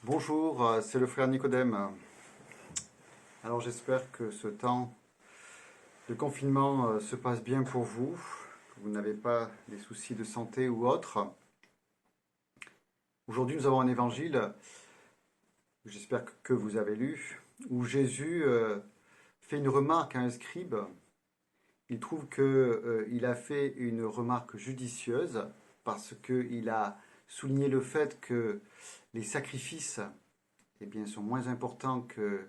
Bonjour, c'est le frère Nicodème. Alors j'espère que ce temps de confinement se passe bien pour vous, que vous n'avez pas des soucis de santé ou autres. Aujourd'hui nous avons un évangile, j'espère que vous avez lu, où Jésus fait une remarque à un scribe. Il trouve qu'il a fait une remarque judicieuse parce qu'il a souligné le fait que les sacrifices sont moins importants que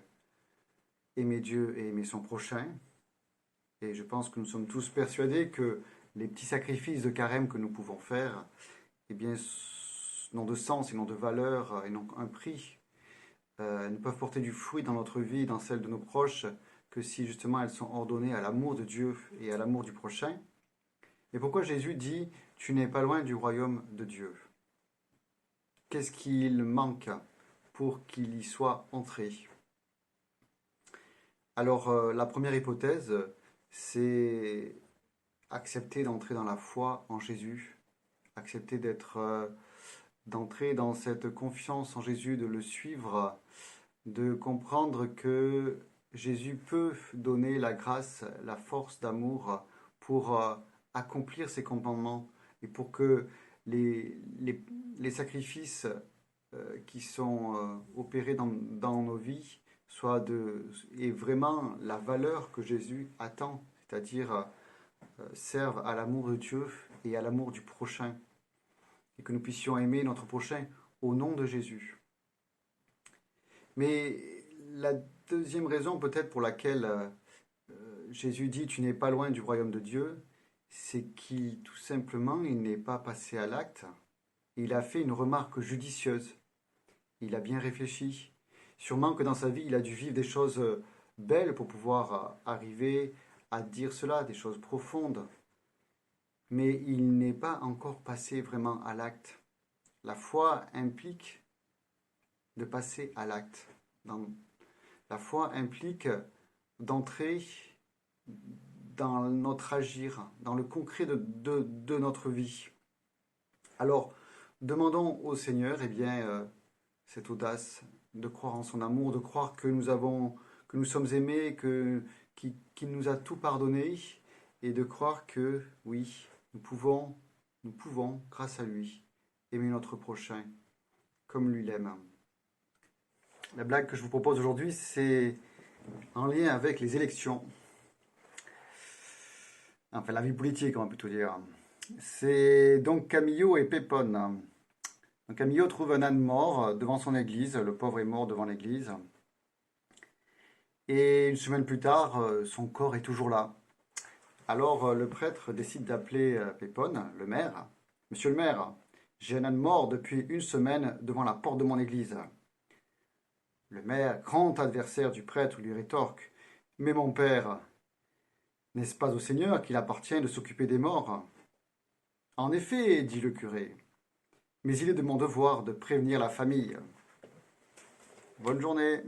aimer Dieu et aimer son prochain. Et je pense que nous sommes tous persuadés que les petits sacrifices de carême que nous pouvons faire n'ont de sens et n'ont de valeur et n'ont un prix. Ne peuvent porter du fruit dans notre vie, dans celle de nos proches, que si justement elles sont ordonnées à l'amour de Dieu et à l'amour du prochain. Mais pourquoi Jésus dit « Tu n'es pas loin du royaume de Dieu » Qu'est-ce qu'il manque pour qu'il y soit entré? Alors, la première hypothèse, c'est accepter d'entrer dans la foi en Jésus, accepter d'entrer dans cette confiance en Jésus, de le suivre, de comprendre que Jésus peut donner la grâce, la force d'amour pour accomplir ses commandements et pour que les sacrifices qui sont opérés dans nos vies et vraiment la valeur que Jésus attend, c'est-à-dire servent à l'amour de Dieu et à l'amour du prochain, et que nous puissions aimer notre prochain au nom de Jésus. Mais la deuxième raison peut-être pour laquelle Jésus dit « Tu n'es pas loin du royaume de Dieu », c'est qu'il tout simplement il n'est pas passé à l'acte. Il a fait une remarque judicieuse. Il a bien réfléchi. Sûrement que dans sa vie, il a dû vivre des choses belles pour pouvoir arriver à dire cela, des choses profondes. Mais il n'est pas encore passé vraiment à l'acte. La foi implique de passer à l'acte. La foi implique d'entrer dans notre agir, dans le concret de notre vie. Alors, demandons au Seigneur cette audace de croire en son amour, de croire que nous sommes aimés, qu'il nous a tout pardonné, et de croire que, oui, nous pouvons, grâce à lui, aimer notre prochain comme lui l'aime. La blague que je vous propose aujourd'hui, c'est en lien avec les élections. Enfin, la vie politique, on va plutôt dire. C'est donc Camillo et Pépone. Donc Camillo trouve un âne mort devant son église, le pauvre est mort devant l'église. Et une semaine plus tard, son corps est toujours là. Alors le prêtre décide d'appeler Pépone, le maire. « Monsieur le maire, j'ai un âne mort depuis une semaine devant la porte de mon église. » Le maire, grand adversaire du prêtre, lui rétorque. « Mais mon père, n'est-ce pas au Seigneur qu'il appartient de s'occuper des morts ?»« En effet, dit le curé, mais il est de mon devoir de prévenir la famille. » Bonne journée.